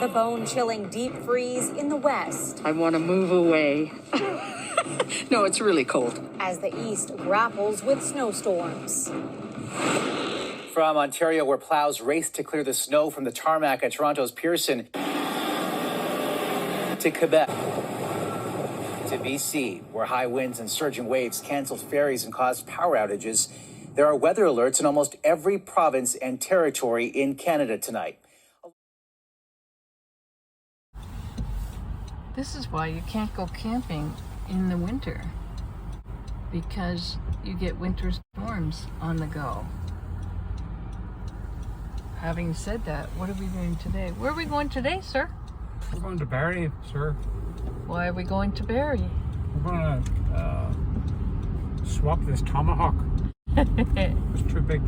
The bone-chilling deep freeze in the west. I want to move away. No, it's really cold. As the east grapples with snowstorms. From Ontario, where plows race to clear the snow from the tarmac at Toronto's Pearson, to Quebec, to BC, where high winds and surging waves canceled ferries and caused power outages. There are weather alerts in almost every province and territory in Canada tonight. This is why you can't go camping in the winter, because you get winter storms on the go. Having said that, what are we doing today? Where are we going today, sir? We're going to Barrie, sir. Why are we going to Barrie? We're going to swap this tomahawk. It's too big.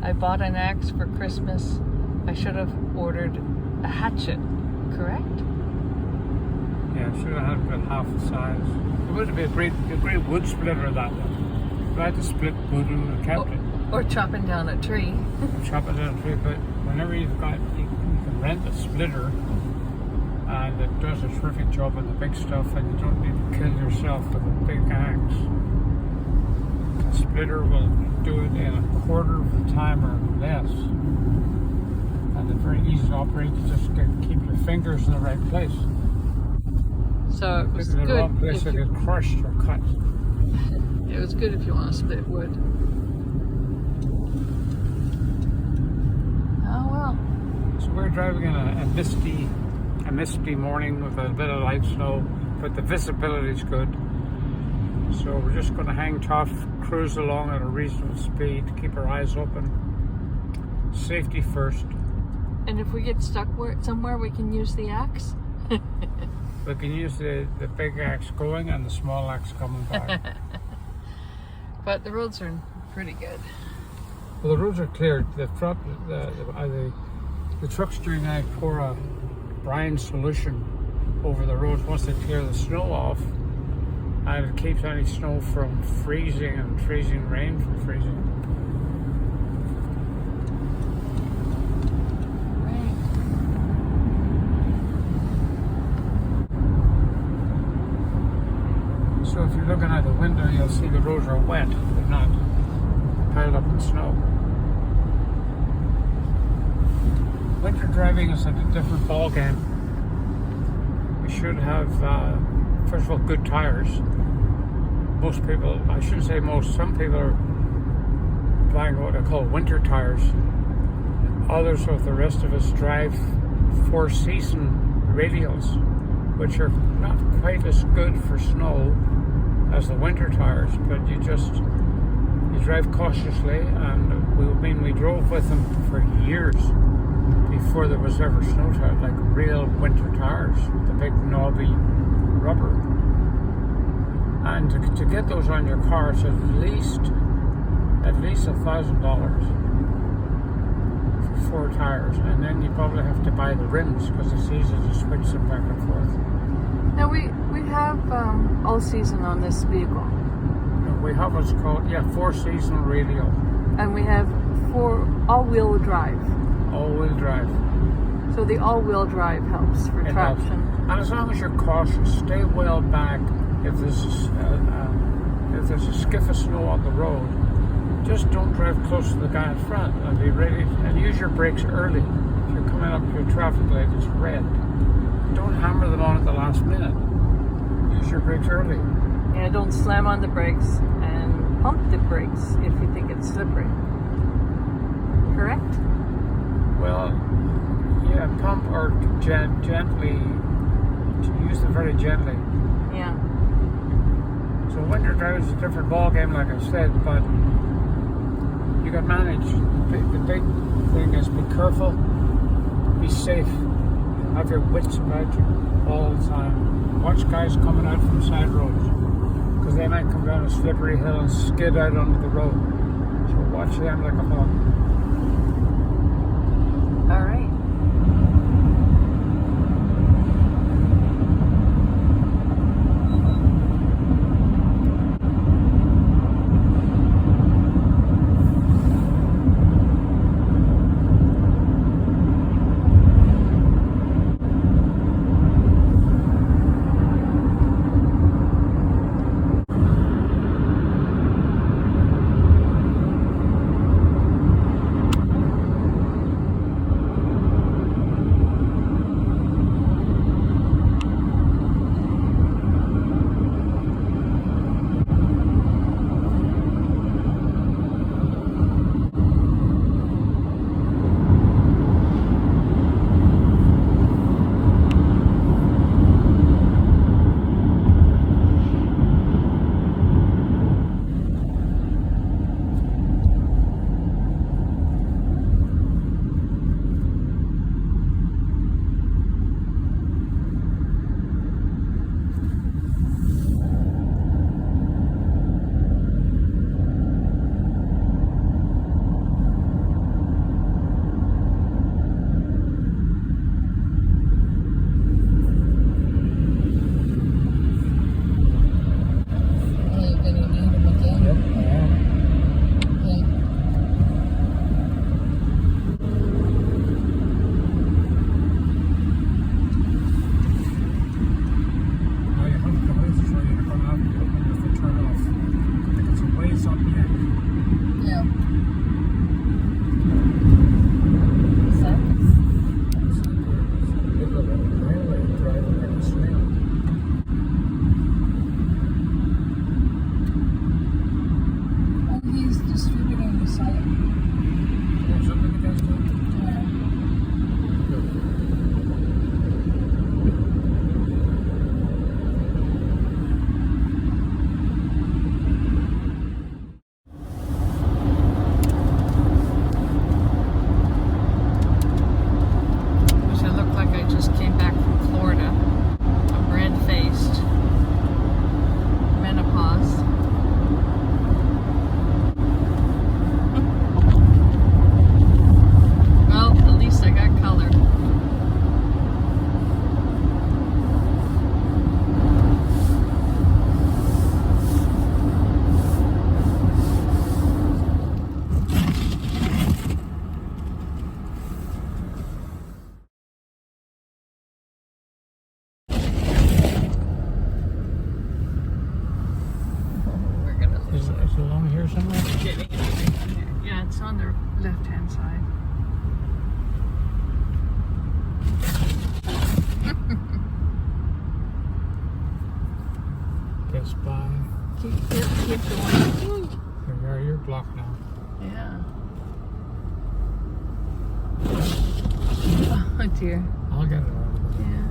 I bought an axe for Christmas. I should have ordered a hatchet, correct? Yeah, should have had about half the size. It would be a great wood splitter, that one. If I had to split wood, we would have kept it. Or chopping down a tree. Chop it down a tree, but whenever you can rent a splitter, and it does a terrific job on the big stuff, and you don't need to kill yourself with a big axe. A splitter will do it in a quarter of the time or less. And it's very easy to operate. You just keep your fingers in the right place. So it was in the good. wrong place, it get crushed or cut. It was good if you want to split wood. Oh well. So we're driving in a misty morning with a bit of light snow, but the visibility is good. So we're just going to hang tough, cruise along at a reasonable speed, keep our eyes open. Safety first. And if we get stuck somewhere, we can use the axe. We can use the big axe going and the small axe coming back. But the roads are pretty good. Well, the roads are cleared. The trucks during the night pour a brine solution over the roads once they clear the snow off, and it keeps any snow from freezing and freezing rain from freezing. So if you're looking out the window, you'll see the roads are wet. They're not piled up in snow. Winter driving is a different ball game. We should have, first of all, good tires. Most people, I shouldn't say most, some people are buying what I call winter tires. Others of the rest of us drive four-season radials, which are not quite as good for snow as the winter tires, but you drive cautiously, and we drove with them for years before there was ever snow tires, like real winter tires, the big knobby rubber. And to get those on your car, it's at least $1,000 for 4 tires, and then you probably have to buy the rims because it's easy to switch them back and forth. Now we have all season on this vehicle. We have what's called, 4-season radial. And we have 4 all-wheel drive. All-wheel drive. So the all-wheel drive helps for traction. And as long as you're cautious, stay well back. If there's a skiff of snow on the road, just don't drive close to the guy in front, and be ready, and use your brakes early. If you're coming up to a traffic light that's red, don't hammer them on at the last minute. Use your brakes early. Yeah, don't slam on the brakes and pump the brakes if you think it's slippery. Correct? Well, yeah, pump or gently, use them very gently. Yeah. So winter drive is a different ball game, like I said, but you can manage. The big thing is be careful, be safe, have your wits about you all the time. Watch guys coming out from side roads, because they might come down a slippery hill and skid out onto the road. So watch them like a hawk. All right. on the left-hand side. Guess by. Keep going. You're blocked now. Yeah. Oh dear. I'll get it out of there. Yeah.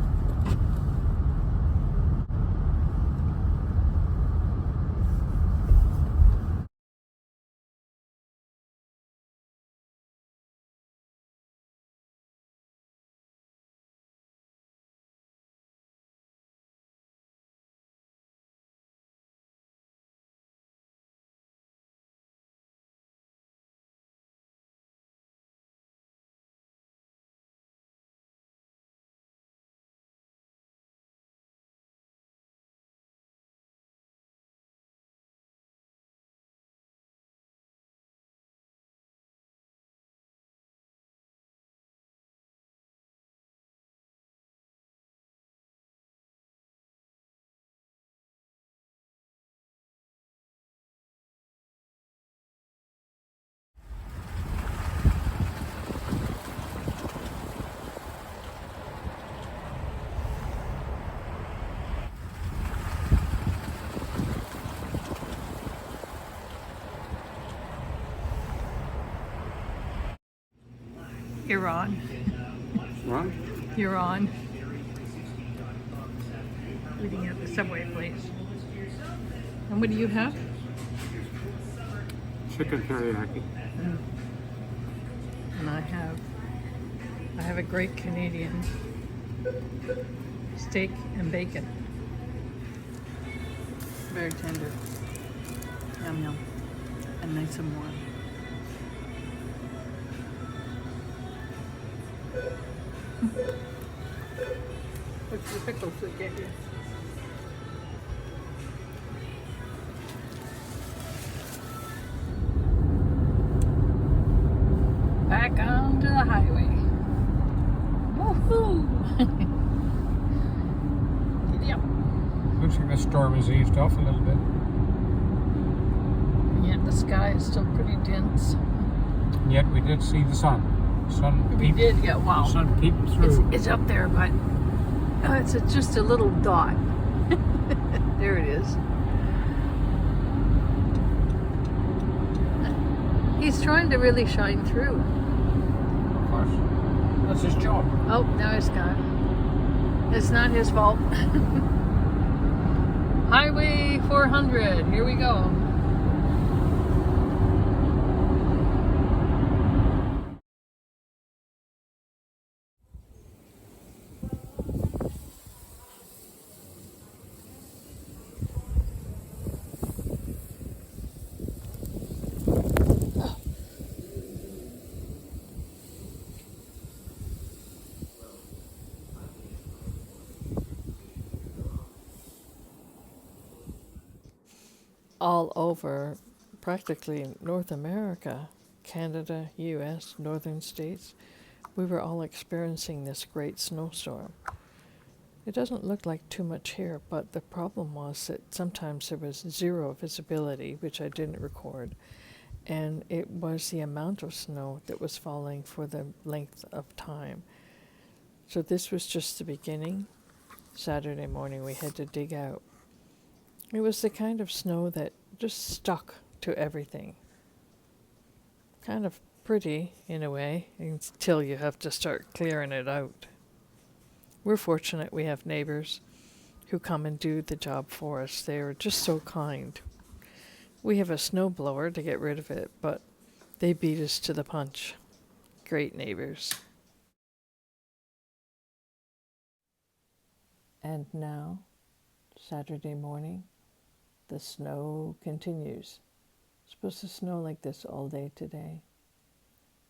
You're on. What? You're on. Eating at the Subway place. And what do you have? Chicken teriyaki. And I have a great Canadian steak and bacon. Very tender. Yum yum. And nice and warm. What's the pickles that get you? Back onto the highway. Woohoo! Yep. Looks like the storm has eased off a little bit. Yet the sky is still pretty dense. And yet we did see the sun. We did, yeah, wow. Sun peeped through. It's up there, but it's just a little dot. There it is. He's trying to really shine through. Of course. That's his job. Oh, now it's gone. It's not his fault. Highway 400, here we go. All over practically North America, Canada, US, northern states, we were all experiencing this great snowstorm. It doesn't look like too much here, but the problem was that sometimes there was zero visibility, which I didn't record, and it was the amount of snow that was falling for the length of time. So this was just the beginning. Saturday morning we had to dig out. It was the kind of snow that just stuck to everything. Kind of pretty in a way, until you have to start clearing it out. We're fortunate we have neighbors who come and do the job for us. They are just so kind. We have a snow blower to get rid of it, but they beat us to the punch. Great neighbors. And now, Saturday morning, the snow continues. It's supposed to snow like this all day today.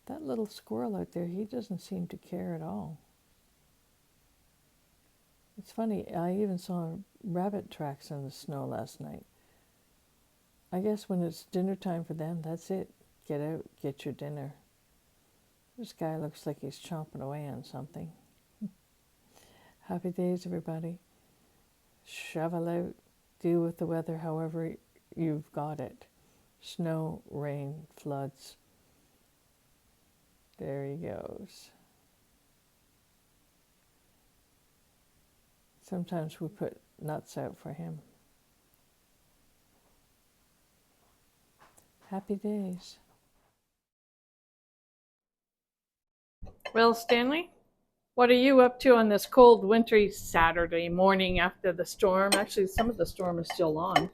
That little squirrel out there, he doesn't seem to care at all. It's funny, I even saw rabbit tracks in the snow last night. I guess when it's dinner time for them, that's it. Get out, get your dinner. This guy looks like he's chomping away on something. Happy days, everybody. Shovel out, deal with the weather however you've got it. Snow, rain, floods. There he goes. Sometimes we put nuts out for him. Happy days. Well, Stanley, what are you up to on this cold, wintry Saturday morning after the storm? Actually, some of the storm is still on.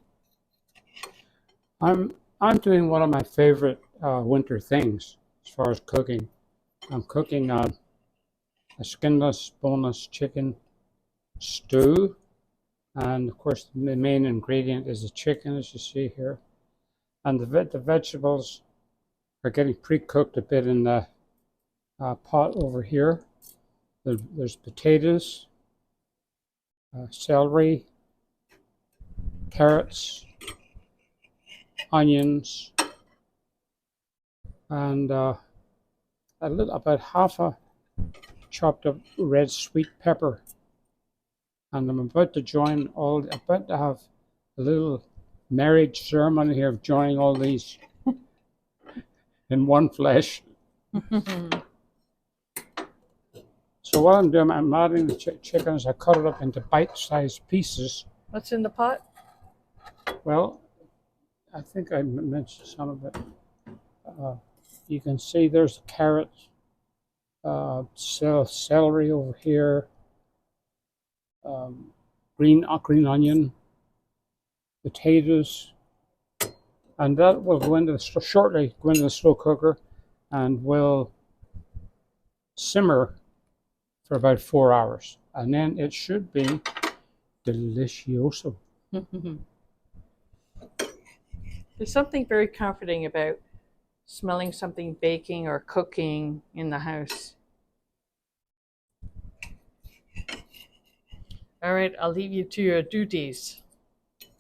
I'm doing one of my favorite winter things as far as cooking. I'm cooking a skinless, boneless chicken stew, and of course the main ingredient is the chicken, as you see here, and the vegetables are getting pre-cooked a bit in the pot over here. There's potatoes, celery, carrots, onions, and about half a chopped up red sweet pepper. And I'm about to have a little marriage ceremony here of joining all these in one flesh. So what I'm doing, I'm adding the chicken as I cut it up into bite-sized pieces. What's in the pot? Well, I think I mentioned some of it. You can see there's carrots, celery over here, green onion, potatoes, and that will shortly go into the slow cooker and will simmer for about 4 hours, and then it should be delicioso. There's something very comforting about smelling something baking or cooking in the house. All right, I'll leave you to your duties.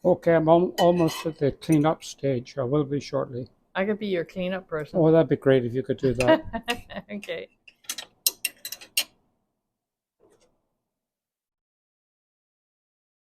Okay, I'm almost at the cleanup stage. I will be shortly. I could be your cleanup person. Oh, that'd be great if you could do that. Okay.